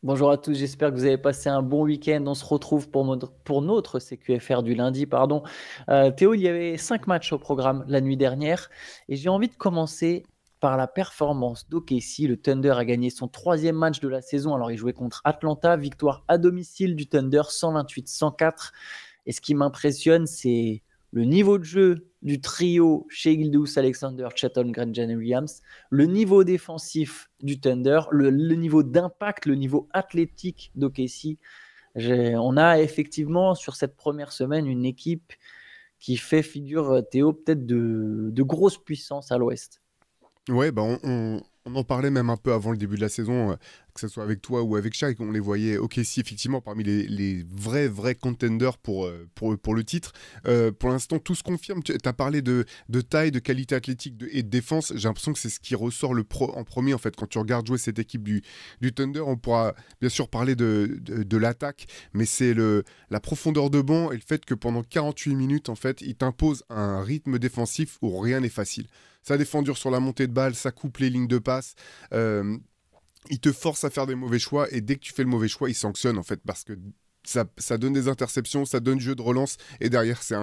Bonjour à tous, j'espère que vous avez passé un bon week-end. On se retrouve pour notre CQFR du lundi, pardon. Théo, il y avait 5 matchs au programme la nuit dernière et j'ai envie de commencer par la performance d'OKC. Le Thunder a gagné son troisième match de la saison. Alors, il jouait contre Atlanta, victoire à domicile du Thunder 128-104. Et ce qui m'impressionne, c'est le niveau de jeu du trio chez Gilgeous-Alexander, Chet Holmgren, Jalen Williams, le niveau défensif du Thunder, le niveau d'impact, le niveau athlétique d'OKC. On a effectivement sur cette première semaine une équipe qui fait figure, Théo, peut-être de grosse puissance à l'Ouest. Ouais, bah on en parlait même un peu avant le début de la saison, que ce soit avec toi ou avec Shaq, on les voyait OKC effectivement parmi les vrais contenders pour le titre. Pour l'instant, tout se confirme. Tu as parlé de taille, de qualité athlétique et de défense. J'ai l'impression que c'est ce qui ressort en premier en fait. Quand tu regardes jouer cette équipe du Thunder, on pourra bien sûr parler de l'attaque, mais c'est la profondeur de banc et le fait que pendant 48 minutes, en fait, ils t'imposent un rythme défensif où rien n'est facile. Ça défend dur sur la montée de balle, ça coupe les lignes de passe. Il te force à faire des mauvais choix et dès que tu fais le mauvais choix, il sanctionne en fait parce que ça donne des interceptions, ça donne jeu de relance et derrière c'est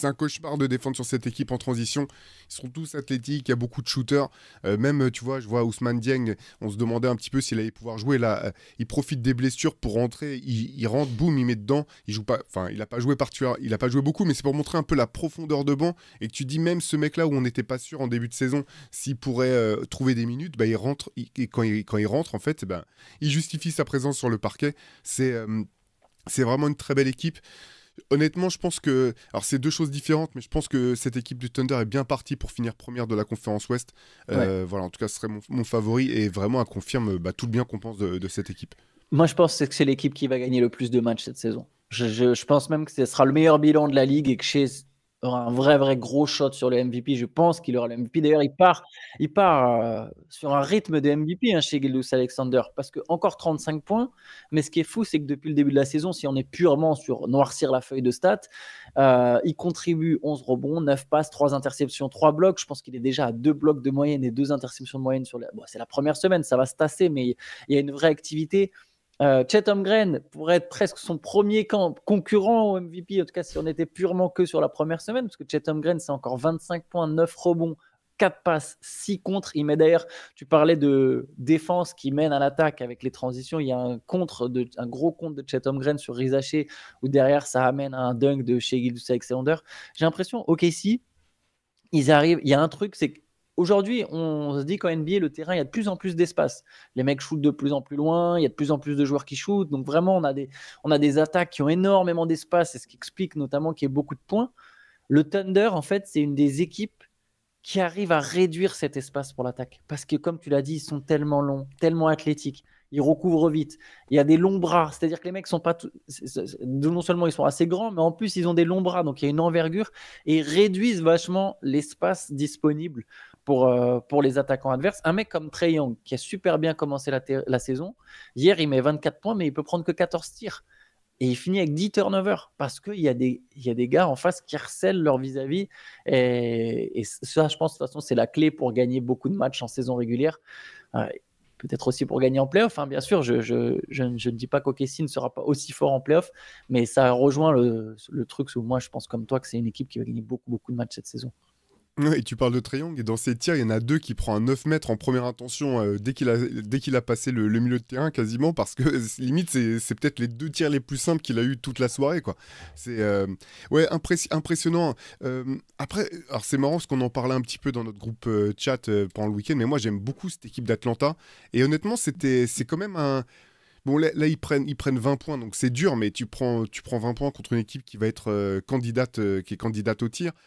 un cauchemar de défendre sur cette équipe en transition. Ils sont tous athlétiques, il y a beaucoup de shooters. Même, tu vois, je vois Ousmane Dieng, on se demandait un petit peu s'il allait pouvoir jouer. Là, il profite des blessures pour rentrer. Il rentre, boum, il met dedans. Il joue pas, enfin, il n'a pas joué il a pas joué beaucoup, mais c'est pour montrer un peu la profondeur de banc. Et que tu dis, même ce mec-là où on n'était pas sûr en début de saison s'il pourrait trouver des minutes, bah, il rentre. Et quand il rentre, en fait, bah, il justifie sa présence sur le parquet. C'est vraiment une très belle équipe. Honnêtement, je pense que... Alors, c'est deux choses différentes, mais je pense que cette équipe du Thunder est bien partie pour finir première de la conférence Ouest. Ouais. Voilà, en tout cas, ce serait mon favori et vraiment, elle confirme tout le bien qu'on pense de cette équipe. Moi, je pense que c'est l'équipe qui va gagner le plus de matchs cette saison. Je pense même que ce sera le meilleur bilan de la ligue et que chez aura un vrai gros shot sur le MVP. Je pense qu'il aura le MVP. D'ailleurs, il part sur un rythme de MVP, hein, chez Gilgeous-Alexander, parce que encore 35 points. Mais ce qui est fou, c'est que depuis le début de la saison, si on est purement sur noircir la feuille de stats, il contribue 11 rebonds, 9 passes, 3 interceptions, 3 blocs. Je pense qu'il est déjà à 2 blocs de moyenne et 2 interceptions de moyenne c'est la première semaine, ça va se tasser, mais il y a une vraie activité. Chet Holmgren pourrait être presque son premier concurrent au MVP, en tout cas si on était purement que sur la première semaine, parce que Chet Holmgren, c'est encore 25 points, 9 rebonds, 4 passes, 6 contres. Il met d'ailleurs, tu parlais de défense qui mène à l'attaque avec les transitions. Il y a un gros contre de Chet Holmgren sur Rizaché, où derrière ça amène à un dunk de Shai Gilgeous-Alexander. J'ai l'impression, OKC, ils arrivent. Il y a un truc, c'est qu'aujourd'hui, on se dit qu'en NBA, le terrain, il y a de plus en plus d'espace. Les mecs shootent de plus en plus loin, il y a de plus en plus de joueurs qui shootent. Donc vraiment, on a des attaques qui ont énormément d'espace, c'est ce qui explique notamment qu'il y ait beaucoup de points. Le Thunder, en fait, c'est une des équipes qui arrive à réduire cet espace pour l'attaque. Parce que, comme tu l'as dit, ils sont tellement longs, tellement athlétiques. Ils recouvrent vite. Il y a des longs bras. C'est-à-dire que les mecs sont pas non seulement ils sont assez grands, mais en plus ils ont des longs bras. Donc il y a une envergure et ils réduisent vachement l'espace disponible pour les attaquants adverses. Un mec comme Trae Young, qui a super bien commencé la saison, hier il met 24 points, mais il peut prendre que 14 tirs. Et il finit avec 10 turnovers parce qu'il y a des gars en face qui harcèlent leur vis-à-vis. Et ça, je pense, de toute façon, c'est la clé pour gagner beaucoup de matchs en saison régulière. Euh, Peut-être aussi pour gagner en playoff, hein, bien sûr. Je ne dis pas qu'OKC ne sera pas aussi fort en playoff, mais ça rejoint le truc où moi, je pense comme toi que c'est une équipe qui va gagner beaucoup de matchs cette saison. Ouais, et tu parles de Trae et dans ses tirs, il y en a deux qui prend un 9 mètres en première intention dès qu'il a passé le milieu de terrain quasiment, parce que limite, c'est peut-être les deux tirs les plus simples qu'il a eu toute la soirée, quoi. C'est ouais, impressionnant. Après, alors c'est marrant parce qu'on en parlait un petit peu dans notre groupe chat pendant le week-end, mais moi j'aime beaucoup cette équipe d'Atlanta. Et honnêtement, c'est quand même un... Bon, là, ils prennent 20 points, donc c'est dur, mais tu prends 20 points contre une équipe qui va être qui est candidate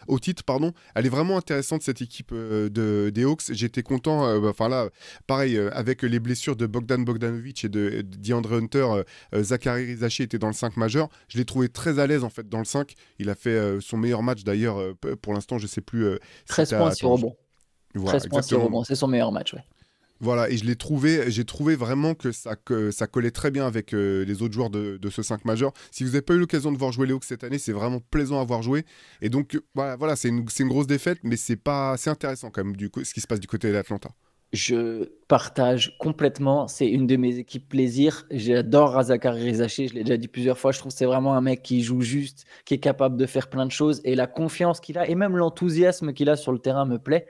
au titre, pardon. Elle est vraiment intéressante, cette équipe des Hawks. J'étais content, enfin là, pareil, avec les blessures de Bogdan Bogdanovic et de DeAndre Hunter, Zachary Rizachi était dans le 5 majeur. Je l'ai trouvé très à l'aise, en fait, dans le 5. Il a fait son meilleur match, d'ailleurs, pour l'instant, je sais plus si 13 points, 6 Attends, rebonds. voilà, 13 points, 6 exactement. rebonds. C'est son meilleur match, ouais. Voilà, et j'ai trouvé vraiment que ça collait très bien avec les autres joueurs de ce 5 majeur. Si vous n'avez pas eu l'occasion de voir jouer les Hawks cette année, c'est vraiment plaisant à voir jouer. Et donc, voilà, c'est une grosse défaite, mais c'est intéressant quand même, ce qui se passe du côté d'Atlanta. Je partage complètement. C'est une de mes équipes plaisir. J'adore Zachary Rizaché. Je l'ai déjà dit plusieurs fois. Je trouve que c'est vraiment un mec qui joue juste, qui est capable de faire plein de choses. Et la confiance qu'il a, et même l'enthousiasme qu'il a sur le terrain me plaît.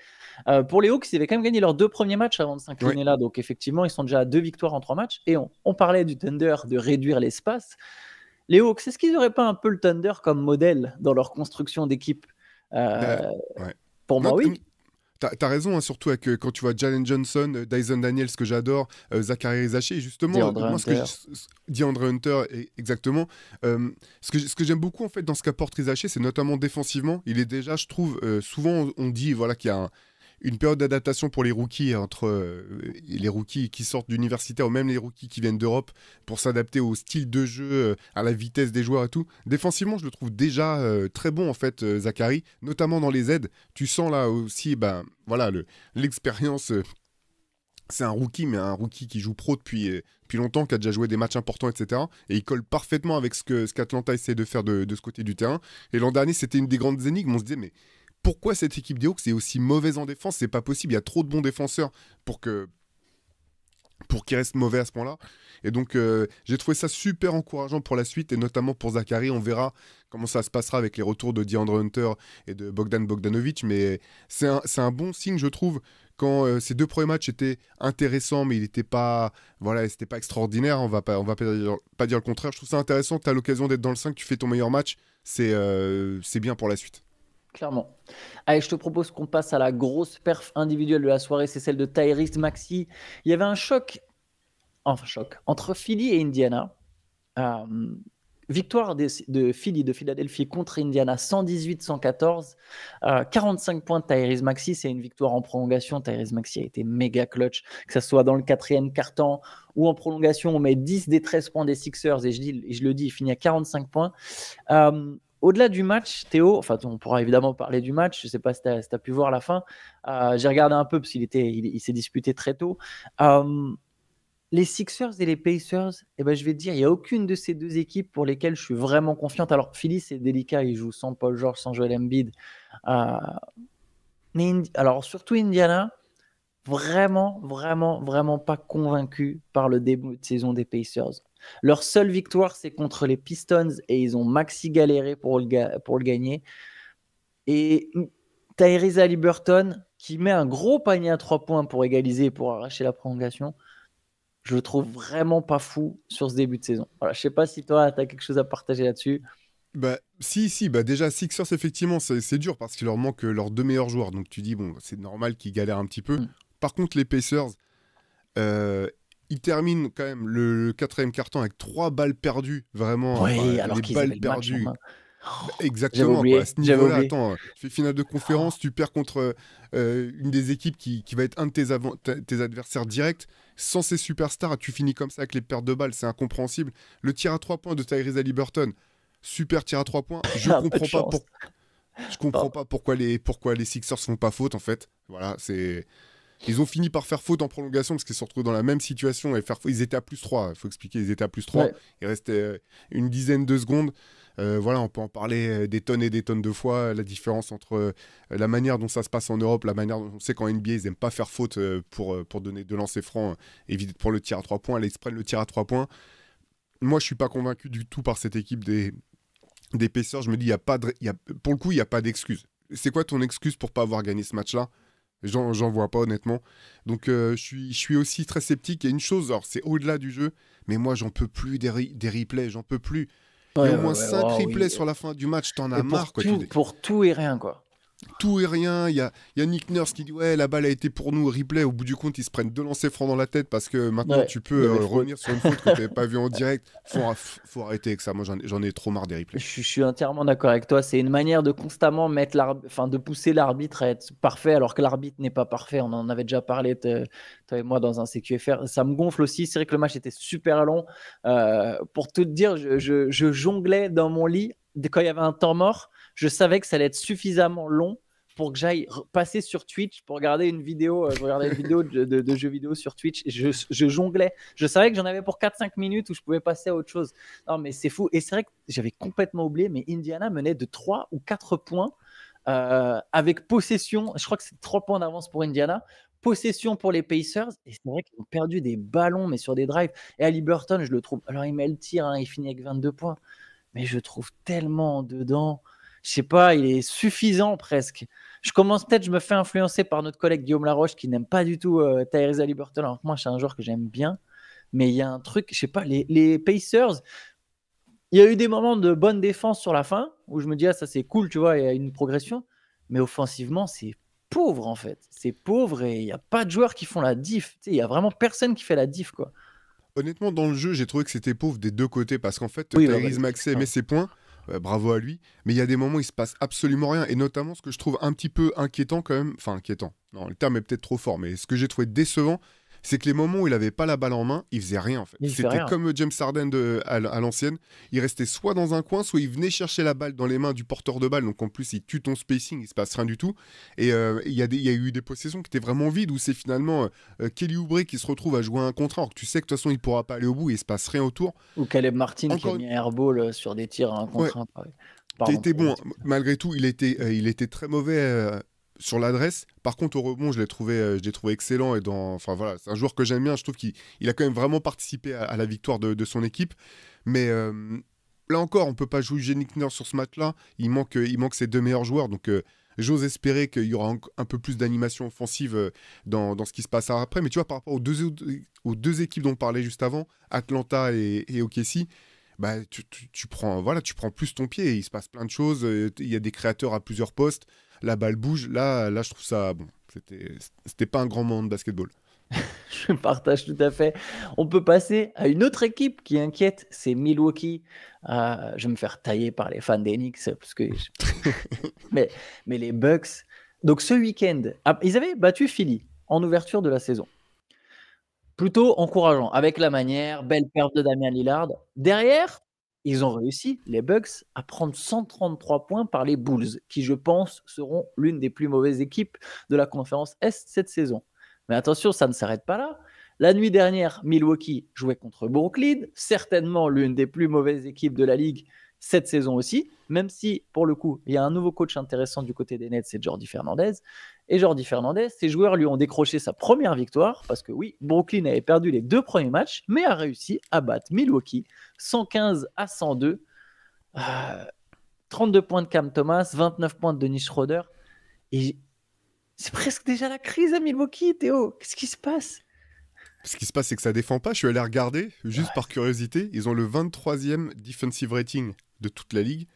Pour les Hawks, ils avaient quand même gagné leurs 2 premiers matchs avant de Ouais. s'incliner là. Donc effectivement, ils sont déjà à 2 victoires en 3 matchs. Et on parlait du Thunder, de réduire l'espace. Les Hawks, est-ce qu'ils n'auraient pas un peu le Thunder comme modèle dans leur construction d'équipe? Bah, Euh, ouais. pour Non, moi, oui. t'as raison, hein, surtout avec, quand tu vois Jalen Johnson, Dyson Daniels, que j'adore, Zachary Rizaché, et justement, DeAndre moi, Hunter. DeAndre Hunter, exactement. Ce que j'aime beaucoup, en fait, dans ce qu'apporte Rizaché, c'est notamment défensivement. Il est déjà, je trouve, souvent, on dit voilà, qu'il y a une période d'adaptation pour les rookies, entre les rookies qui sortent d'universitaire ou même les rookies qui viennent d'Europe, pour s'adapter au style de jeu, à la vitesse des joueurs et tout. Défensivement, je le trouve déjà très bon, en fait, Zachary, notamment dans les aides. Tu sens là aussi, ben, voilà, l'expérience. C'est un rookie, mais un rookie qui joue pro depuis longtemps, qui a déjà joué des matchs importants, etc. Et il colle parfaitement avec ce qu'Atlanta essaie de faire de ce côté du terrain. Et l'an dernier, c'était une des grandes énigmes. On se disait, mais pourquoi cette équipe des Hawks est aussi mauvaise en défense? C'est pas possible. Il y a trop de bons défenseurs pour que pour qu'il reste mauvais à ce point-là. Et donc, j'ai trouvé ça super encourageant pour la suite, et notamment pour Zachary. On verra comment ça se passera avec les retours de DeAndre Hunter et de Bogdan Bogdanovic, mais c'est un bon signe, je trouve, quand ces 2 premiers matchs étaient intéressants, mais il n'était pas, voilà, c'était pas extraordinaire, on va pas dire le contraire. Je trouve ça intéressant, tu as l'occasion d'être dans le 5, tu fais ton meilleur match, c'est bien pour la suite. Clairement. Allez, je te propose qu'on passe à la grosse perf individuelle de la soirée, c'est celle de Tyrese Maxey. Il y avait un choc, entre Philly et Indiana. Euh, Victoire de Philly, de Philadelphie contre Indiana, 118-114. 45 points de Tyrese Maxey, c'est une victoire en prolongation. Tyrese Maxey a été méga clutch, que ce soit dans le 4e quart-temps ou en prolongation. On met 10 des 13 points des Sixers, et je le dis, il finit à 45 points. Au-delà du match, Théo, enfin, on pourra évidemment parler du match. Je ne sais pas si tu as pu voir la fin. J'ai regardé un peu parce il s'est disputé très tôt. Les Sixers et les Pacers, eh ben, je vais te dire, il n'y a aucune de ces deux équipes pour lesquelles je suis vraiment confiante. Alors, Philly, c'est délicat, ils jouent sans Paul George, sans Joel Embiid. Euh, mais alors, surtout Indiana, vraiment, vraiment, vraiment pas convaincu par le début de saison des Pacers. Leur seule victoire, c'est contre les Pistons, et ils ont maxi galéré pour le gagner. Et Tyrese Haliburton, qui met un gros panier à 3 points pour égaliser, pour arracher la prolongation, je le trouve vraiment pas fou sur ce début de saison. Voilà, je sais pas si toi, tu as quelque chose à partager là-dessus. Bah, si, bah déjà, Sixers, effectivement, c'est dur parce qu'il leur manque leurs 2 meilleurs joueurs. Donc tu dis, bon, c'est normal qu'ils galèrent un petit peu. Mm. Par contre, les Pacers, euh, ils terminent quand même le 4e quart-temps avec 3 balles perdues. Vraiment, Oui, enfin, alors les qu'ils balles avaient le match en perdues. main. Bah, J'avais exactement, quoi. À oublié, ce j'avais niveau-là, oublié. attends, tu fais finale de conférence, tu perds contre une des équipes qui va être un de tes adversaires directs. Sans ces superstars, tu finis comme ça avec les pertes de balles, c'est incompréhensible. Le tir à 3 points de Tyrese Haliburton, super tir à 3 points. Un peu de chance. Je comprends pas pourquoi les Sixers font pas faute, en fait. Voilà, ils ont fini par faire faute en prolongation parce qu'ils se retrouvaient dans la même situation et ils étaient à +3. Il faut expliquer, ils étaient à +3. Ouais. Il restait une dizaine de secondes. Voilà, on peut en parler des tonnes et des tonnes de fois. La différence entre la manière dont ça se passe en Europe, la manière dont on sait qu'en NBA, ils n'aiment pas faire faute pour donner 2 lancers francs, éviter pour le tir à 3 points. Là, ils se prennent le tir à 3 points. Moi, je suis pas convaincu du tout par cette équipe des Pacers. Je me dis, pour le coup, il n'y a pas d'excuse. C'est quoi ton excuse pour pas avoir gagné ce match-là? J'en vois pas, honnêtement. Donc je suis aussi très sceptique. Il y a une chose, alors c'est au-delà du jeu, mais moi j'en peux plus des replays, j'en peux plus. Il y a Ouais, au ouais, moins ouais, 5 oh replays oui. sur la fin du match, t'en Et as marre, quoi. pour tout et rien, quoi. Tout et rien. Il y a Nick Nurse qui dit ouais, la balle a été pour nous, replay. Au bout du compte, ils se prennent 2 lancers francs dans la tête parce que maintenant Ouais, tu il y peux avait faute. revenir sur une faute que tu n'avais pas vue en direct. Faut arrêter avec ça. Moi j'en ai trop marre des replays. Je suis entièrement d'accord avec toi. C'est une manière de constamment enfin, de pousser l'arbitre à être parfait alors que l'arbitre n'est pas parfait. On en avait déjà parlé, toi et moi, dans un CQFR. Ça me gonfle aussi. C'est vrai que le match était super long. Pour te dire, je jonglais dans mon lit. Quand il y avait un temps mort, je savais que ça allait être suffisamment long pour que j'aille passer sur Twitch pour regarder une vidéo. Je regardais une vidéo de jeux vidéo sur Twitch. Et je jonglais. Je savais que j'en avais pour 4-5 minutes où je pouvais passer à autre chose. Non, mais c'est fou. Et c'est vrai que j'avais complètement oublié, mais Indiana menait de 3 ou 4 points avec possession. Je crois que c'est 3 points d'avance pour Indiana. possession pour les Pacers et c'est vrai qu'ils ont perdu des ballons, mais sur des drives. Et Haliburton, je le trouve. Alors, il met le tir, hein, il finit avec 22 points, mais je trouve tellement dedans. Je sais pas, il est suffisant presque. Je me fais influencer par notre collègue Guillaume Laroche qui n'aime pas du tout Tyrese Haliburton, alors que moi, c'est un joueur que j'aime bien. Mais il y a un truc, je sais pas, les Pacers, il y a eu des moments de bonne défense sur la fin où je me dis, ah, ça c'est cool, tu vois, il y a une progression. Mais offensivement, c'est pauvre en fait. C'est pauvre et il n'y a pas de joueurs qui font la diff. Tu sais, il n'y a vraiment personne qui fait la diff, quoi. Honnêtement, dans le jeu, j'ai trouvé que c'était pauvre des deux côtés parce qu'en fait, Oui, Tyrese Maxey met ses points, bravo à lui, mais il y a des moments où il se passe absolument rien. Et notamment, ce que je trouve un petit peu inquiétant quand même, enfin inquiétant, non, le terme est peut-être trop fort, mais ce que j'ai trouvé décevant, c'est que les moments où il avait pas la balle en main, il faisait rien en fait. Il fait C'était rien. comme James Harden à l'ancienne, il restait soit dans un coin, soit il venait chercher la balle dans les mains du porteur de balle, donc en plus il tue ton spacing, il se passe rien du tout. Et il y a eu des possessions qui étaient vraiment vides, où c'est finalement Kelly Oubre qui se retrouve à jouer un contre un, alors que tu sais que de toute façon il pourra pas aller au bout et il se passe rien autour. Ou Caleb Martin qui a Encore mis un airball sur des tirs à un ouais, contre un. qui a Pardon été pour bon, malgré tout, il était très mauvais sur l'adresse. Par contre, au rebond, je l'ai trouvé excellent. Enfin, voilà, c'est un joueur que j'aime bien. Je trouve qu'il a quand même vraiment participé à la victoire de son équipe. Mais là encore, on ne peut pas juger Nick Nurse sur ce match-là. Il manque ses deux meilleurs joueurs. Donc, j'ose espérer qu'il y aura un peu plus d'animation offensive dans ce qui se passera après. Mais tu vois, par rapport aux deux équipes dont on parlait juste avant, Atlanta et OKC, bah, tu prends plus ton pied et il se passe plein de choses. Il y a des créateurs à plusieurs postes. La balle bouge. Là, je trouve ça bon. C'était pas un grand moment de basketball. Je partage tout à fait. On peut passer à une autre équipe qui inquiète, c'est Milwaukee. Je vais me faire tailler par les fans des Knicks, parce que mais les Bucks. Donc ce week-end, ils avaient battu Philly en ouverture de la saison. Plutôt encourageant, avec la manière, belle perte de Damian Lillard. Derrière, ils ont réussi, les Bucks, à prendre 133 points par les Bulls, qui, je pense, seront l'une des plus mauvaises équipes de la conférence Est cette saison. Mais attention, ça ne s'arrête pas là. La nuit dernière, Milwaukee jouait contre Brooklyn, certainement l'une des plus mauvaises équipes de la ligue cette saison aussi, même si, pour le coup, il y a un nouveau coach intéressant du côté des Nets, c'est Jordi Fernandez. Et Jordi Fernandez, ses joueurs lui ont décroché sa première victoire, parce que oui, Brooklyn avait perdu les 2 premiers matchs, mais a réussi à battre Milwaukee 115-102. 32 points de Cam Thomas, 29 points de Dennis Schroeder. Et c'est presque déjà la crise à Milwaukee, Théo. Qu'est-ce qui se passe? Ce qui se passe, c'est que ça défend pas. Je suis allé regarder, juste par curiosité. Ils ont le 23e defensive rating de toute la ligue.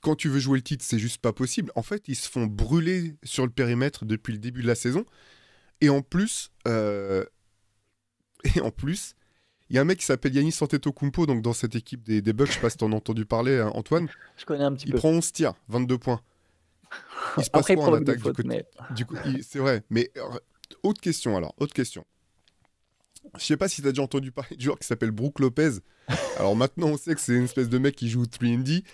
Quand tu veux jouer le titre, c'est juste pas possible. En fait, ils se font brûler sur le périmètre depuis le début de la saison. Et en plus, il y a un mec qui s'appelle Giannis Antetokounmpo, donc dans cette équipe des Bucks, je sais pas si t'en as entendu parler, hein, Antoine. Je connais un petit peu. Il prend 11 tirs, 22 points. Il se passe Après, il quoi en provoque des attaque fautes, du côté mais... C'est vrai, mais autre question. Je sais pas si t'as déjà entendu parler du joueur qui s'appelle Brook Lopez. Alors maintenant, on sait que c'est une espèce de mec qui joue 3&D.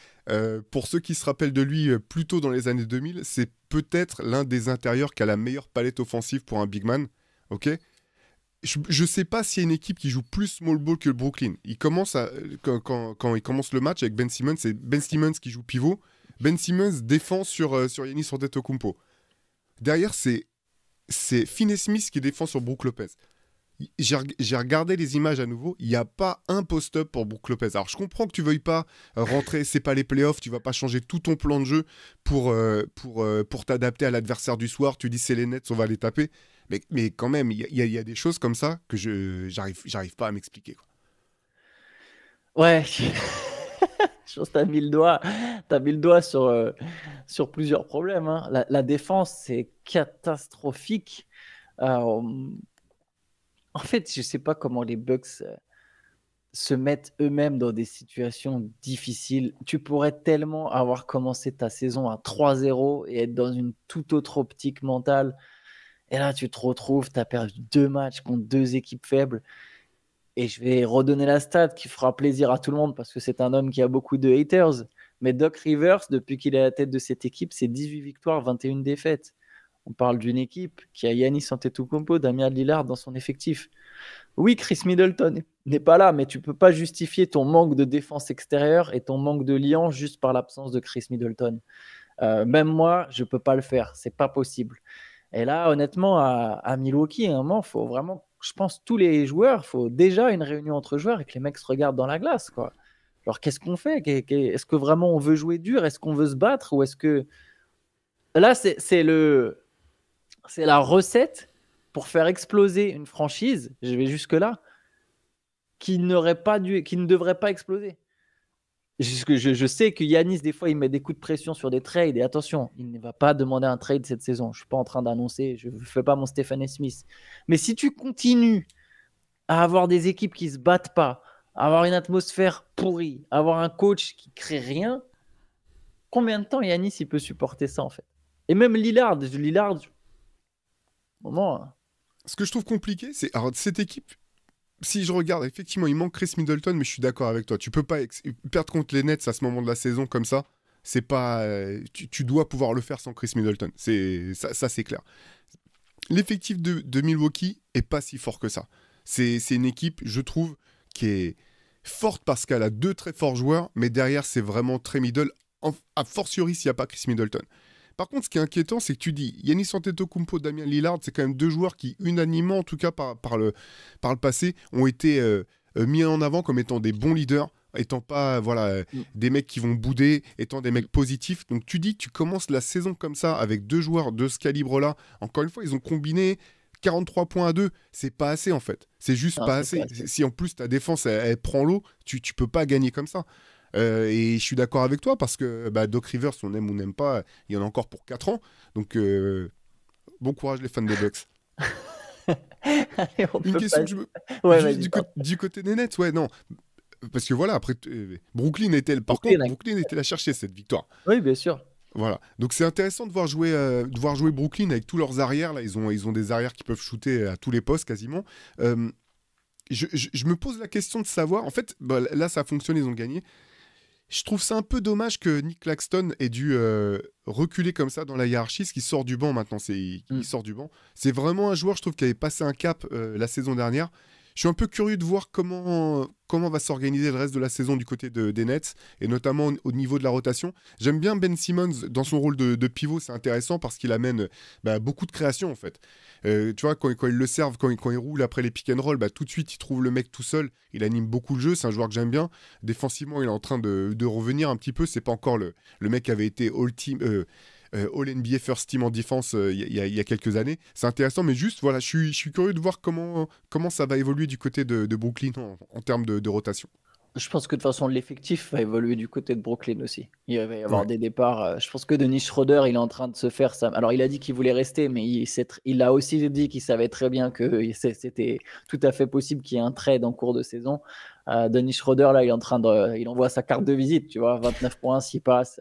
Pour ceux qui se rappellent de lui plus tôt dans les années 2000, c'est peut-être l'un des intérieurs qui a la meilleure palette offensive pour un big man. Ok. Je sais pas s'il y a une équipe qui joue plus small ball que le Brooklyn. Quand il commence le match avec Ben Simmons, c'est Ben Simmons qui joue pivot. Ben Simmons défend sur Giannis Antetokounmpo. Derrière, c'est Finney Smith qui défend sur Brook Lopez. J'ai regardé les images à nouveau, il n'y a pas un post-up pour Brook Lopez. Alors je comprends que tu veuilles pas rentrer, c'est pas les playoffs, tu vas pas changer tout ton plan de jeu pour t'adapter à l'adversaire du soir, tu dis c'est les Nets, on va les taper. Mais quand même, il y a des choses comme ça que j'arrive pas à m'expliquer. Ouais, je pense que tu as mis le doigt sur plusieurs problèmes, hein. La défense, c'est catastrophique. En fait, je ne sais pas comment les Bucks se mettent eux-mêmes dans des situations difficiles. Tu pourrais tellement avoir commencé ta saison à 3-0 et être dans une toute autre optique mentale. Et là, tu te retrouves, tu as perdu 2 matchs contre 2 équipes faibles. Et je vais redonner la stat qui fera plaisir à tout le monde parce que c'est un homme qui a beaucoup de haters. Mais Doc Rivers, depuis qu'il est à la tête de cette équipe, c'est 18 victoires, 21 défaites. On parle d'une équipe qui a Giannis Antetokounmpo, Damian Lillard dans son effectif. Oui, Chris Middleton n'est pas là, mais tu ne peux pas justifier ton manque de défense extérieure et ton manque de liant juste par l'absence de Chris Middleton. Même moi, je ne peux pas le faire. C'est pas possible. Et là, honnêtement, à Milwaukee, à un moment, faut vraiment, je pense, tous les joueurs, faut déjà une réunion entre joueurs et que les mecs se regardent dans la glace, quoi. Alors, qu'est-ce qu'on fait? Est-ce que vraiment on veut jouer dur? Est-ce qu'on veut se battre? Ou est-ce que... Là, c'est la recette pour faire exploser une franchise, je vais jusque-là, qui ne devrait pas exploser. Je sais que Yanis, des fois, il met des coups de pression sur des trades. Et attention, il ne va pas demander un trade cette saison. Je ne suis pas en train d'annoncer, je ne fais pas mon Stephen Smith. Mais si tu continues à avoir des équipes qui ne se battent pas, à avoir une atmosphère pourrie, à avoir un coach qui ne crée rien, combien de temps Yanis il peut supporter ça en fait? Et même Lillard, moment. Ce que je trouve compliqué, c'est alors cette équipe. Si je regarde, effectivement, il manque Chris Middleton, mais je suis d'accord avec toi. Tu peux pas perdre contre les Nets à ce moment de la saison comme ça. C'est pas, tu dois pouvoir le faire sans Chris Middleton. Ça, c'est clair. L'effectif de Milwaukee est pas si fort que ça. C'est une équipe, je trouve, qui est forte parce qu'elle a deux très forts joueurs, mais derrière, c'est vraiment très middle, a fortiori s'il n'y a pas Chris Middleton. Par contre, ce qui est inquiétant, c'est que tu dis Giannis Antetokounmpo, Damian Lillard, c'est quand même deux joueurs qui, unanimement, en tout cas par le passé, ont été mis en avant comme étant des bons leaders, étant pas des mecs qui vont bouder, étant des mecs positifs. Donc tu dis, tu commences la saison comme ça avec deux joueurs de ce calibre-là. Encore une fois, ils ont combiné 43 points à 2, c'est pas assez en fait. C'est juste Non, pas c'est assez. pas assez. Si en plus ta défense elle prend l'eau, tu peux pas gagner comme ça. Et je suis d'accord avec toi parce que Doc Rivers, on aime ou on n'aime pas, il y en a encore pour 4 ans. Donc bon courage les fans des Bucks. Allez, on Une peut question pas... que je me... Ouais, Juste vas-y, du côté des Nets, ouais, non. Parce que voilà, après, par Brooklyn, contre, Brooklyn était la chercher cette victoire. oui, bien sûr. Voilà. Donc c'est intéressant de voir jouer Brooklyn avec tous leurs arrières. Là, ils ont des arrières qui peuvent shooter à tous les postes quasiment. Je me pose la question de savoir. En fait, là, ça fonctionne, ils ont gagné. Je trouve ça un peu dommage que Nick Claxton ait dû reculer comme ça dans la hiérarchie, ce qui sort du banc maintenant. Il sort du banc. C'est vraiment un joueur, je trouve, qui avait passé un cap la saison dernière. Je suis un peu curieux de voir comment va s'organiser le reste de la saison du côté des Nets, et notamment au niveau de la rotation. J'aime bien Ben Simmons dans son rôle de pivot, c'est intéressant parce qu'il amène beaucoup de création en fait. Tu vois, quand il le serve, quand il roule après les pick and roll, tout de suite il trouve le mec tout seul, il anime beaucoup le jeu, c'est un joueur que j'aime bien. Défensivement, il est en train de revenir un petit peu, c'est pas encore le mec qui avait été All NBA First Team en défense il y a quelques années. C'est intéressant, mais juste, voilà, je suis curieux de voir comment ça va évoluer du côté de Brooklyn en termes de rotation. Je pense que de toute façon, l'effectif va évoluer du côté de Brooklyn aussi. Il va y avoir Ouais. des départs. Je pense que Dennis Schroeder, il est en train de se faire ça. Alors, il a dit qu'il voulait rester, mais il a aussi dit qu'il savait très bien que c'était tout à fait possible qu'il y ait un trade en cours de saison. Dennis Schroeder, là, il envoie sa carte de visite, tu vois, 29 points, 6 passes.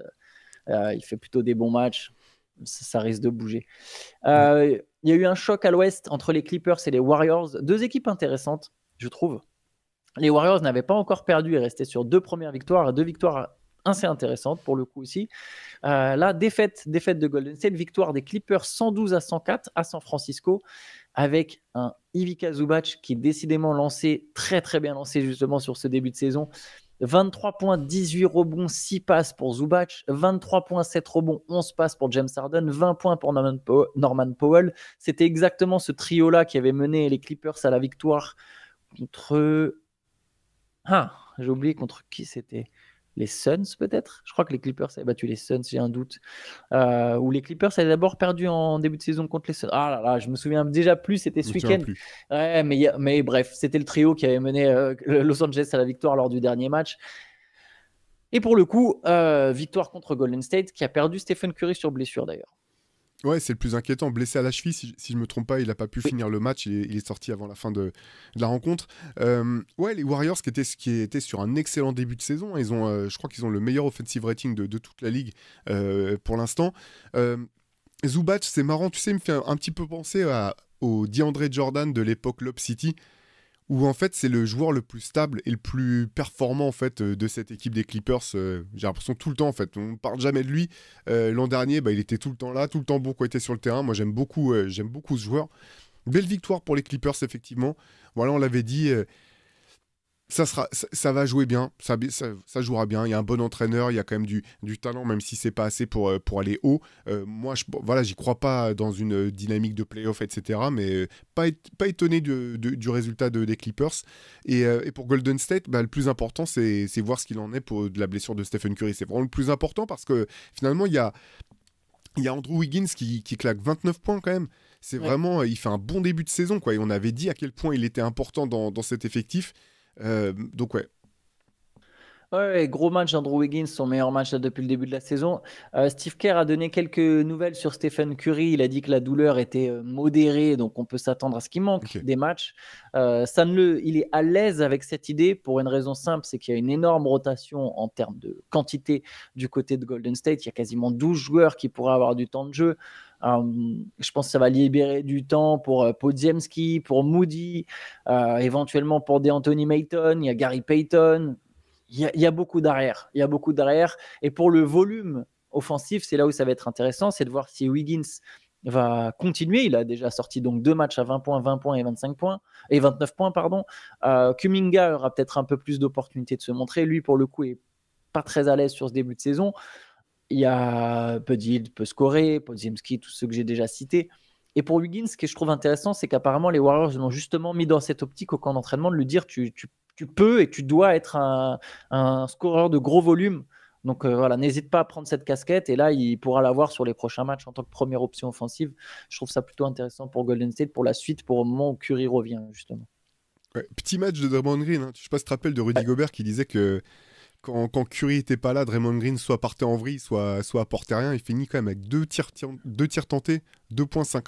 Il fait plutôt des bons matchs. Ça risque de bouger. Il y a eu un choc à l'ouest entre les Clippers et les Warriors. Deux équipes intéressantes, je trouve. Les Warriors n'avaient pas encore perdu et restaient sur 2 premières victoires, et 2 victoires assez intéressantes pour le coup aussi. Là, défaite de Golden State, victoire des Clippers 112-104 à San Francisco, avec un Ivica Zubac qui décidément très très bien lancé justement sur ce début de saison. 23 points, 18 rebonds, 6 passes pour Zubac, 23 points, 7 rebonds, 11 passes pour James Harden, 20 points pour Norman Powell. C'était exactement ce trio-là qui avait mené les Clippers à la victoire contre... j'ai oublié contre qui c'était. Les Suns peut-être. Je crois que les Clippers avaient battu les Suns, j'ai un doute. Ou les Clippers avaient d'abord perdu en début de saison contre les Suns. Ah là là, je me souviens déjà plus, c'était ce week-end. Ouais, mais bref, c'était le trio qui avait mené Los Angeles à la victoire lors du dernier match. Et pour le coup, victoire contre Golden State qui a perdu Stephen Curry sur blessure d'ailleurs. Ouais, c'est le plus inquiétant. Blessé à la cheville, si je ne me trompe pas, il n'a pas pu finir le match. Il est sorti avant la fin de la rencontre. Les Warriors qui étaient sur un excellent début de saison. Ils ont, je crois qu'ils ont le meilleur offensive rating de toute la ligue pour l'instant. Zubac, c'est marrant, tu sais, il me fait un petit peu penser au DeAndre Jordan de l'époque Lob City, où en fait c'est le joueur le plus stable et le plus performant en fait de cette équipe des Clippers. J'ai l'impression tout le temps en fait, on ne parle jamais de lui. L'an dernier, il était tout le temps là, tout le temps bon quand il était sur le terrain. Moi j'aime beaucoup ce joueur. Belle victoire pour les Clippers effectivement. Voilà, on l'avait dit. Ça va jouer bien, ça jouera bien. Il y a un bon entraîneur, il y a quand même du talent, même si c'est pas assez pour aller haut. Moi, voilà, j'y crois pas dans une dynamique de playoff, etc. Mais pas étonné du résultat des Clippers. Et pour Golden State, bah, le plus important, c'est voir ce qu'il en est de la blessure de Stephen Curry. C'est vraiment le plus important parce que finalement, il y a Andrew Wiggins qui claque 29 points quand même. C'est vraiment, il fait un bon début de saison, quoi. Et on avait dit à quel point il était important dans cet effectif. Donc ouais. Ouais, gros match d'Andrew Wiggins, son meilleur match là, depuis le début de la saison. Steve Kerr a donné quelques nouvelles sur Stephen Curry. Il a dit que la douleur était modérée, donc on peut s'attendre à ce qu'il manque des matchs. Il est à l'aise avec cette idée pour une raison simple, c'est qu'il y a une énorme rotation en termes de quantité du côté de Golden State. Il y a quasiment 12 joueurs qui pourraient avoir du temps de jeu. Je pense que ça va libérer du temps pour Podziemski, pour Moody, éventuellement pour DeAnthony Ayton. Il y a Gary Payton. Il y a beaucoup d'arrière. Il y a beaucoup d'arrière. Et pour le volume offensif, c'est là où ça va être intéressant, c'est de voir si Wiggins va continuer. Il a déjà sorti donc 2 matchs à 20 points et 25 points et 29 points, pardon. Kuminga aura peut-être un peu plus d'opportunités de se montrer. Lui, pour le coup, est pas très à l'aise sur ce début de saison. Il y a Buddy peut scorer, Podziemski, tous ceux que j'ai déjà cités. Et pour Wiggins, ce que je trouve intéressant, c'est qu'apparemment les Warriors l'ont justement mis dans cette optique au camp d'entraînement de lui dire tu peux et tu dois être un scoreur de gros volume. Donc voilà, n'hésite pas à prendre cette casquette et là, il pourra l'avoir sur les prochains matchs en tant que première option offensive. Je trouve ça plutôt intéressant pour Golden State pour la suite, pour au moment où Curry revient justement. Ouais, petit match de Draymond Green. Hein. Je sais pas si tu te rappelles de Rudy Gobert qui disait que quand Curry était pas là, Draymond Green soit partait en vrille, soit apportait rien. Il finit quand même avec 2 tirs tentés, 2 points, 5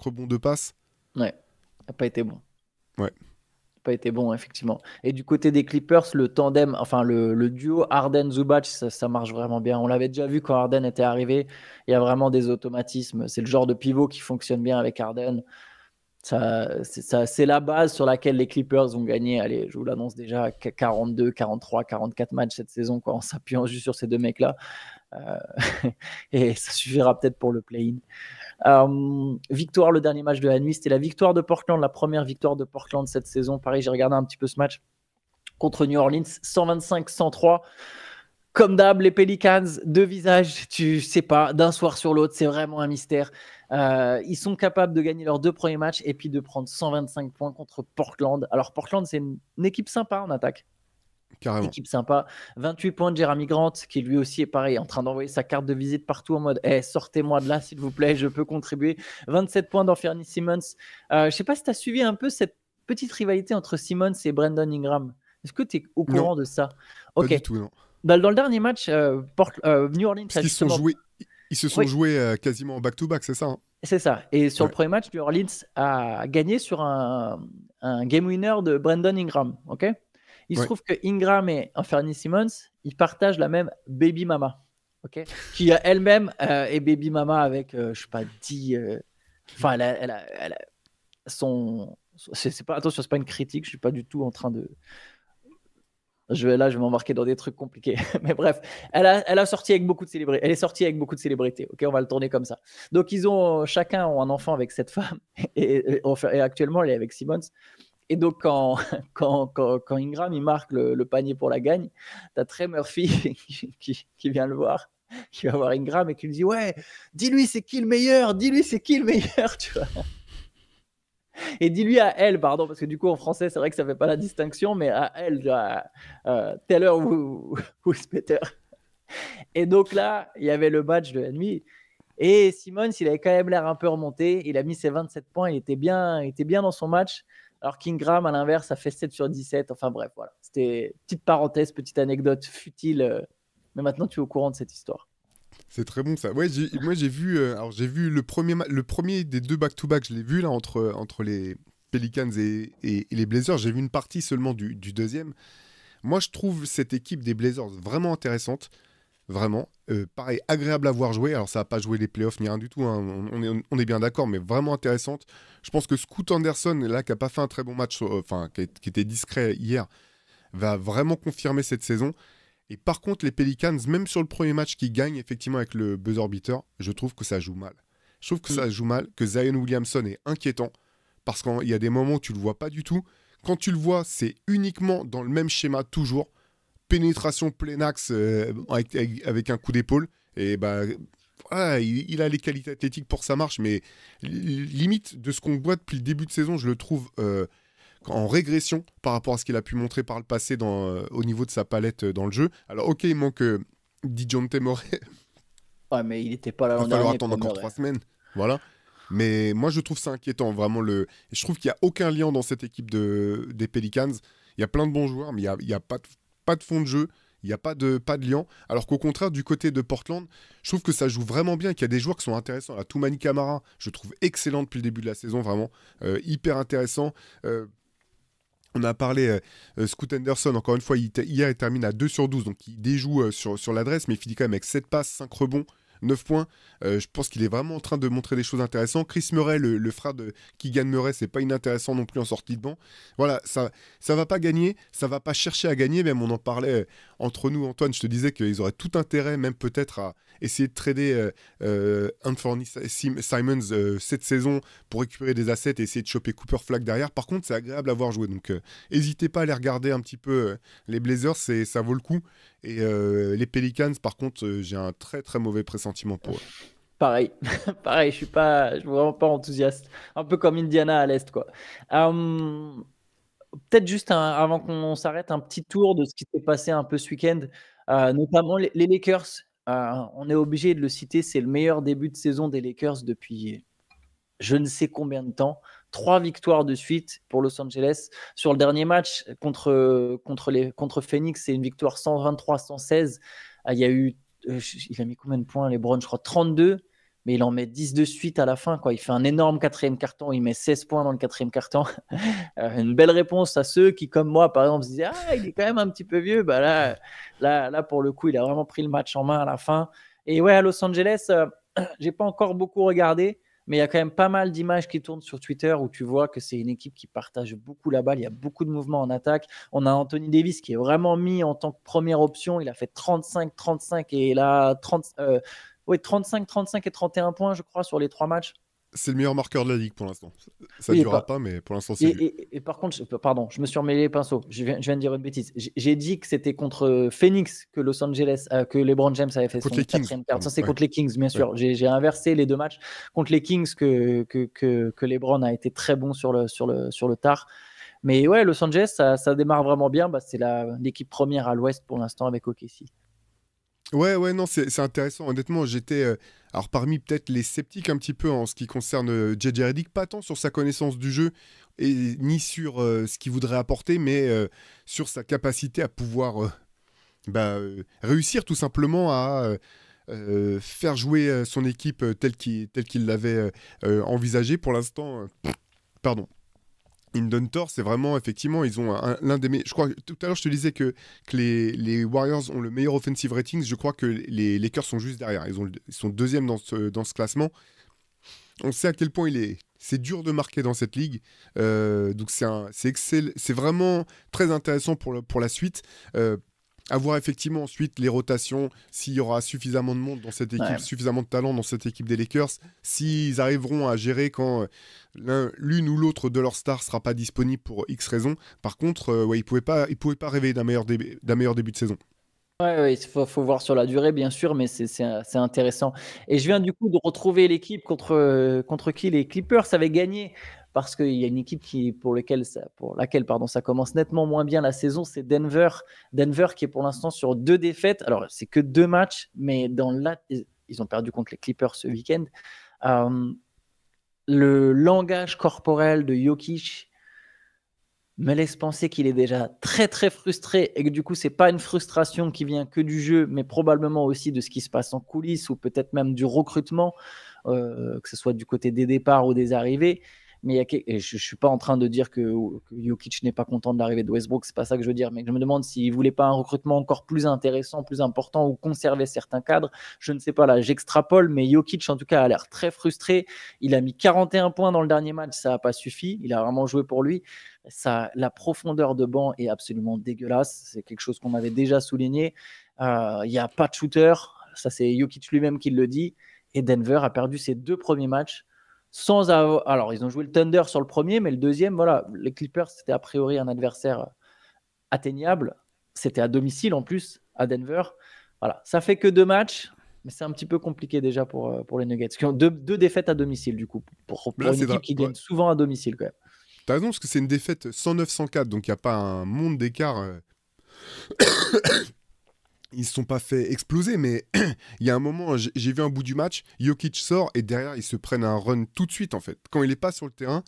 rebonds, 2 passes. Ouais, ça n'a pas été bon. Ouais. Pas été bon, effectivement. Et du côté des Clippers, le tandem, enfin le duo Harden-Zubac, ça marche vraiment bien. On l'avait déjà vu quand Harden était arrivé. Il y a vraiment des automatismes. C'est le genre de pivot qui fonctionne bien avec Harden. C'est la base sur laquelle les Clippers ont gagné. Allez, je vous l'annonce déjà, 42, 43, 44 matchs cette saison, quoi, en s'appuyant juste sur ces deux mecs-là. Et ça suffira peut-être pour le play-in. Victoire, le dernier match de la nuit, c'était la victoire de Portland, la première victoire de Portland cette saison. Pareil, j'ai regardé un petit peu ce match contre New Orleans, 125-103. Comme d'hab, les Pelicans, deux visages, tu sais pas, d'un soir sur l'autre, c'est vraiment un mystère. Ils sont capables de gagner leurs 2 premiers matchs et puis de prendre 125 points contre Portland. Alors Portland, c'est une équipe sympa en attaque. Carrément. Équipe sympa. 28 points de Jeremy Grant, qui lui aussi est pareil, en train d'envoyer sa carte de visite partout en mode sortez-moi de là, s'il vous plaît, je peux contribuer. 27 points d'Anthony Simmons. Je ne sais pas si tu as suivi un peu cette petite rivalité entre Simmons et Brandon Ingram. Est-ce que tu es au courant de ça? Pas du tout, non. Dans le dernier match, New Orleans a justement... Ils se sont joués quasiment en back-to-back, c'est ça hein? C'est ça. Et sur le premier match, New Orleans a gagné sur un game winner de Brandon Ingram. Ok. Il se trouve que Ingram et Anthony Simmons, ils partagent la même baby mama, ok, qui elle-même est baby mama avec, je sais pas, 10. Enfin, elle a son. C'est pas, attention, c'est pas une critique. Je suis pas du tout en train de. Je vais m'embarquer dans des trucs compliqués. Mais bref, elle a sorti avec beaucoup de célébrités. Elle est sortie avec beaucoup de célébrités. Ok, on va le tourner comme ça. Donc chacun ont un enfant avec cette femme et actuellement elle est avec Simmons. Et donc, quand Ingram il marque le panier pour la gagne, tu as Trey Murphy qui vient le voir, qui va voir Ingram et qui lui dit ouais, dis-lui c'est qui le meilleur, tu vois. Et dis-lui à elle, pardon, parce que du coup en français c'est vrai que ça fait pas la distinction, mais à elle, Taylor who's better. Et donc là, il y avait le match de la nuit. Et Simmons, il avait quand même l'air un peu remonté. Il a mis ses 27 points, il était bien dans son match. Alors qu'Ingram, à l'inverse, a fait 7 sur 17. Enfin bref, voilà. C'était petite parenthèse, petite anecdote futile. Mais maintenant, tu es au courant de cette histoire. C'est très bon ça. Ouais, moi j'ai vu le premier des 2 back-to-back, je l'ai vu là entre les Pelicans et les Blazers. J'ai vu une partie seulement du deuxième. Moi, je trouve cette équipe des Blazers vraiment intéressante. Vraiment. Pareil, agréable à voir jouer. Alors, ça n'a pas joué les playoffs ni rien du tout. Hein. On est bien d'accord, mais vraiment intéressante. Je pense que Scoot Anderson, là, qui n'a pas fait un très bon match, qui était discret hier, va vraiment confirmer cette saison. Et par contre, les Pelicans, même sur le premier match qui gagne effectivement avec le buzzer beater, je trouve que ça joue mal. Ça joue mal, que Zion Williamson est inquiétant, parce qu'il y a des moments où tu ne le vois pas du tout. quand tu le vois, c'est uniquement dans le même schéma toujours. Pénétration plein axe avec un coup d'épaule. Et bah, voilà, il a les qualités athlétiques pour que ça marche, mais limite de ce qu'on voit depuis le début de saison, je le trouve en régression par rapport à ce qu'il a pu montrer par le passé au niveau de sa palette dans le jeu. Alors ok, il manque Dejounte Murray. Ouais, mais il n'était pas là Il va l'an falloir dernier, attendre quoi, encore Murray. 3 semaines. Voilà. Mais moi, je trouve ça inquiétant, vraiment. Et je trouve qu'il n'y a aucun lien dans cette équipe des Pelicans. Il y a plein de bons joueurs, mais il y a pas de fond de jeu. Il n'y a pas de lien. Alors qu'au contraire, du côté de Portland, je trouve que ça joue vraiment bien, qu'il y a des joueurs qui sont intéressants. La Toumani Camara, je trouve excellent depuis le début de la saison, vraiment. Hyper intéressant. On a parlé Scoot Henderson, encore une fois, hier il termine à 2 sur 12, donc il déjoue sur l'adresse, mais il finit quand même avec 7 passes, 5 rebonds, 9 points. Je pense qu'il est vraiment en train de montrer des choses intéressantes. Chris Murray, le frère de Keegan Murray, c'est pas inintéressant non plus en sortie de banc. Voilà, ça va pas gagner, ça va pas chercher à gagner, même on en parlait entre nous, Antoine, je te disais qu'ils auraient tout intérêt, même peut-être à essayer de trader Anthony Simons cette saison pour récupérer des assets et essayer de choper Cooper Flag derrière. Par contre, c'est agréable à voir jouer, donc n'hésitez pas à aller regarder un petit peu les Blazers, ça vaut le coup. Et les Pelicans, par contre, j'ai un très très mauvais pressentiment pour eux. Pareil, pareil, je suis vraiment pas enthousiaste. Un peu comme Indiana à l'Est, quoi. Peut-être juste avant qu'on s'arrête, un petit tour de ce qui s'est passé un peu ce week-end, notamment les Lakers. On est obligé de le citer, c'est le meilleur début de saison des Lakers depuis je ne sais combien de temps. 3 victoires de suite pour Los Angeles. Sur le dernier match contre Phoenix, c'est une victoire 123-116. Il a mis combien de points, LeBron? Je crois 32, mais il en met 10 de suite à la fin, quoi. Il fait un énorme quatrième quart-temps, il met 16 points dans le quatrième quart-temps. Une belle réponse à ceux qui, comme moi, par exemple, se disaient « Ah, il est quand même un petit peu vieux ». Bah là, pour le coup, il a vraiment pris le match en main à la fin. Et ouais, à Los Angeles, j'ai pas encore beaucoup regardé, mais il y a quand même pas mal d'images qui tournent sur Twitter où tu vois que c'est une équipe qui partage beaucoup la balle. Il y a beaucoup de mouvements en attaque. On a Anthony Davis qui est vraiment mis en tant que première option. Il a fait 35-35 et là 35 et 31 points, je crois, sur les 3 matchs. C'est le meilleur marqueur de la ligue pour l'instant. Ça ne Oui, durera pas, mais pour l'instant, c'est lui. Et par contre, pardon, je me suis emmêlé les pinceaux. Je viens de dire une bêtise. J'ai dit que c'était contre Phoenix que Los Angeles, que LeBron James avait fait Contre son les Kings. quatrième quart. Ça, c'est Ouais. contre les Kings, bien sûr. Ouais. J'ai inversé les deux matchs. Contre les Kings que LeBron a été très bon sur le tard. Mais ouais, Los Angeles, ça démarre vraiment bien. Bah, c'est l'équipe première à l'Ouest pour l'instant avec OKC. Ouais, non, c'est intéressant. Honnêtement, j'étais alors parmi peut-être les sceptiques un petit peu en ce qui concerne JJ Redick, pas tant sur sa connaissance du jeu ni sur ce qu'il voudrait apporter, mais sur sa capacité à pouvoir réussir tout simplement à faire jouer son équipe telle qu'il l'avait envisagé pour l'instant. Pardon. Indoor, c'est vraiment, effectivement, ils ont l'un des meilleurs. Je crois, tout à l'heure, je te disais que les Warriors ont le meilleur offensive rating. Je crois que les Lakers sont juste derrière. Ils sont deuxième dans ce classement. On sait à quel point c'est dur de marquer dans cette ligue. Donc, c'est vraiment très intéressant pour la suite. À voir effectivement ensuite les rotations, s'il y aura suffisamment de monde dans cette équipe, suffisamment de talent dans cette équipe des Lakers, s'ils arriveront à gérer quand l'une ou l'autre de leurs stars sera pas disponible pour X raisons. Par contre, ils pouvaient pas rêver d'un meilleur début de saison. Ouais, il faut voir sur la durée, bien sûr, mais c'est intéressant. Et je viens du coup de retrouver l'équipe contre qui les Clippers avaient gagné, parce qu'il y a une équipe pour laquelle ça commence nettement moins bien la saison, c'est Denver. Denver qui est pour l'instant sur 2 défaites. Alors, c'est que 2 matchs, mais ils ont perdu contre les Clippers ce week-end. Le langage corporel de Jokic me laisse penser qu'il est déjà très très frustré et que du coup c'est pas une frustration qui vient que du jeu, mais probablement aussi de ce qui se passe en coulisses ou peut-être même du recrutement, que ce soit du côté des départs ou des arrivées. Mais je suis pas en train de dire que Jokic n'est pas content de l'arrivée de Westbrook, c'est pas ça que je veux dire, mais je me demande s'il voulait pas un recrutement encore plus intéressant, plus important ou conserver certains cadres. Je ne sais pas, là j'extrapole, mais Jokic en tout cas a l'air très frustré. Il a mis 41 points dans le dernier match, ça n'a pas suffi, il a vraiment joué pour lui. La profondeur de banc est absolument dégueulasse, c'est quelque chose qu'on avait déjà souligné. Il n'y a pas de shooter, ça c'est Jokic lui-même qui le dit, et Denver a perdu ses 2 premiers matchs Alors, ils ont joué le Thunder sur le premier, mais le deuxième, voilà, les Clippers, c'était a priori un adversaire atteignable. C'était à domicile en plus, à Denver. Voilà, ça fait que 2 matchs, mais c'est un petit peu compliqué déjà pour les Nuggets, qui ont deux défaites à domicile, du coup, pour Là, une équipe qui gagne souvent à domicile quand même. T'as raison, parce que c'est une défaite 109-104, donc il n'y a pas un monde d'écart. Ils ne se sont pas fait exploser, mais il y a un moment, j'ai vu un bout du match, Jokic sort et derrière, ils se prennent un run tout de suite, en fait. Quand il n'est pas sur le terrain,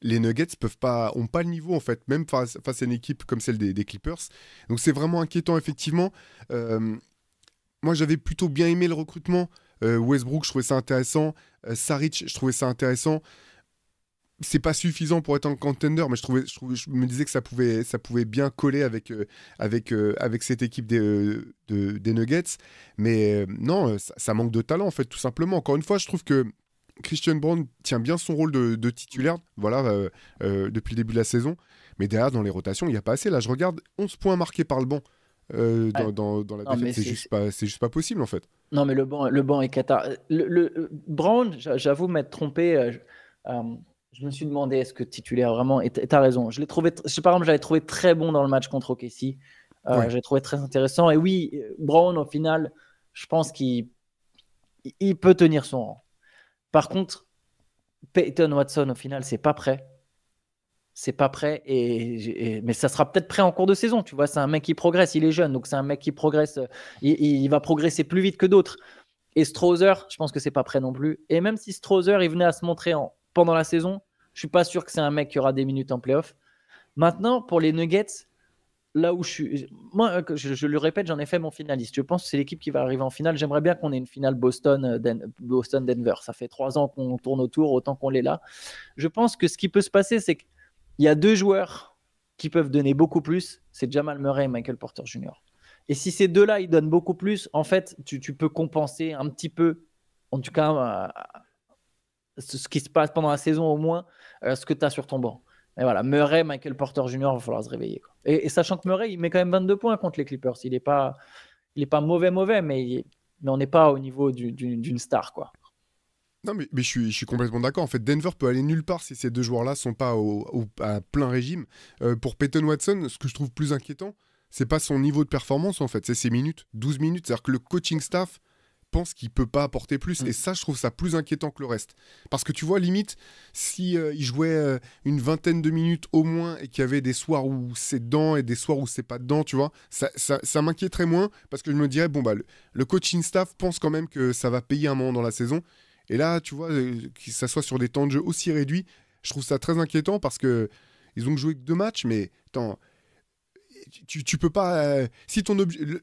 les Nuggets n'ont pas le niveau, en fait, même face à une équipe comme celle des Clippers. Donc c'est vraiment inquiétant, effectivement. Moi, j'avais plutôt bien aimé le recrutement. Westbrook, je trouvais ça intéressant. Saric, je trouvais ça intéressant. C'est pas suffisant pour être un contender, mais je me disais que ça pouvait bien coller avec cette équipe des Nuggets. Mais non, ça manque de talent, en fait, tout simplement. Encore une fois, je trouve que Christian Braun tient bien son rôle de titulaire, voilà, depuis le début de la saison. Mais derrière, dans les rotations, il n'y a pas assez. Là, je regarde 11 points marqués par le banc dans la Non, mais défaite. C'est juste pas possible, en fait. Non, mais le banc est cata. Brown, j'avoue m'être trompé. Je me suis demandé est-ce que titulaire vraiment. Et t'as raison. Je l'ai trouvé. Par exemple, j'avais trouvé très bon dans le match contre OKC. Ouais. J'ai trouvé très intéressant. Et oui, Brown, au final, je pense qu'il peut tenir son rang. Par contre, Peyton Watson, au final, c'est pas prêt. C'est pas prêt, mais ça sera peut-être prêt en cours de saison. Tu vois, c'est un mec qui progresse, il est jeune, donc c'est un mec qui progresse, il va progresser plus vite que d'autres. Et Strother, je pense que c'est pas prêt non plus. Et même si Strother, il venait à se montrer pendant la saison, je suis pas sûr que c'est un mec qui aura des minutes en playoff. Maintenant, pour les Nuggets, là où moi, je le répète, j'en ai fait mon finaliste. Je pense que c'est l'équipe qui va arriver en finale. J'aimerais bien qu'on ait une finale Boston-Denver. Ça fait 3 ans qu'on tourne autour, autant qu'on l'est là. Je pense que ce qui peut se passer, c'est qu'il y a 2 joueurs qui peuvent donner beaucoup plus. C'est Jamal Murray et Michael Porter Jr. Et si ces deux-là, ils donnent beaucoup plus, en fait, tu peux compenser un petit peu, en tout cas, ce qui se passe pendant la saison au moins, ce que tu as sur ton banc. Et voilà, Murray, Michael Porter Jr., il va falloir se réveiller, quoi. Et sachant que Murray, il met quand même 22 points contre les Clippers. Il n'est pas mauvais, mais on n'est pas au niveau d'une star, quoi. Non, mais je suis complètement d'accord. En fait, Denver peut aller nulle part si ces deux joueurs-là sont pas à plein régime. Pour Peyton Watson, ce que je trouve plus inquiétant, c'est pas son niveau de performance, en fait, c'est ses minutes, 12 minutes. C'est-à-dire que le coaching staff pense qu'il peut pas apporter plus. Et ça, je trouve ça plus inquiétant que le reste. Parce que tu vois, limite, si il jouait une vingtaine de minutes au moins et qu'il y avait des soirs où c'est dedans et des soirs où c'est pas dedans, tu vois, ça m'inquiéterait moins parce que je me dirais, bon, bah, le coaching staff pense quand même que ça va payer un moment dans la saison. Et là, tu vois, que ça soit sur des temps de jeu aussi réduits, je trouve ça très inquiétant parce que ils ont joué que 2 matchs, mais attends, tu peux pas. Si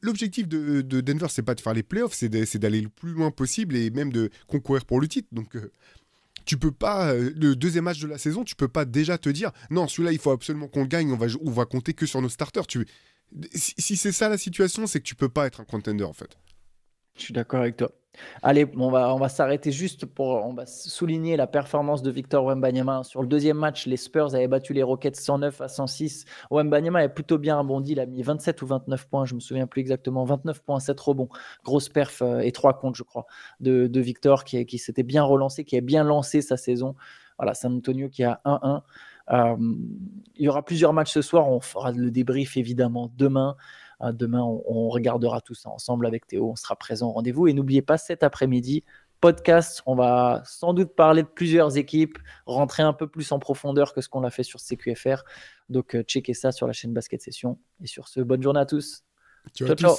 l'objectif de Denver, c'est pas de faire les playoffs, c'est d'aller le plus loin possible et même de concourir pour le titre. Donc, tu peux pas. Le deuxième match de la saison, tu peux pas déjà te dire non, celui-là, il faut absolument qu'on le gagne, on va compter que sur nos starters. Si c'est ça la situation, c'est que tu peux pas être un contender en fait. Je suis d'accord avec toi. Allez, on va s'arrêter juste on va souligner la performance de Victor Wembanyama. Sur le deuxième match, les Spurs avaient battu les Rockets 109-106. Wembanyama a plutôt bien rebondi. Il a mis 27 ou 29 points, je me souviens plus exactement. 29 points, 7 rebonds. Grosse perf et 3 comptes, je crois, de Victor qui s'était bien relancé, qui a bien lancé sa saison. Voilà, San Antonio qui a 1-1. Il y aura plusieurs matchs ce soir. On fera le débrief évidemment demain. Demain, on regardera tout ça ensemble avec Théo. On sera présent au rendez-vous. Et n'oubliez pas, cet après-midi, podcast. On va sans doute parler de plusieurs équipes, rentrer un peu plus en profondeur que ce qu'on a fait sur CQFR. Donc, checkez ça sur la chaîne Basket Session. Et sur ce, bonne journée à tous. Ciao, ciao.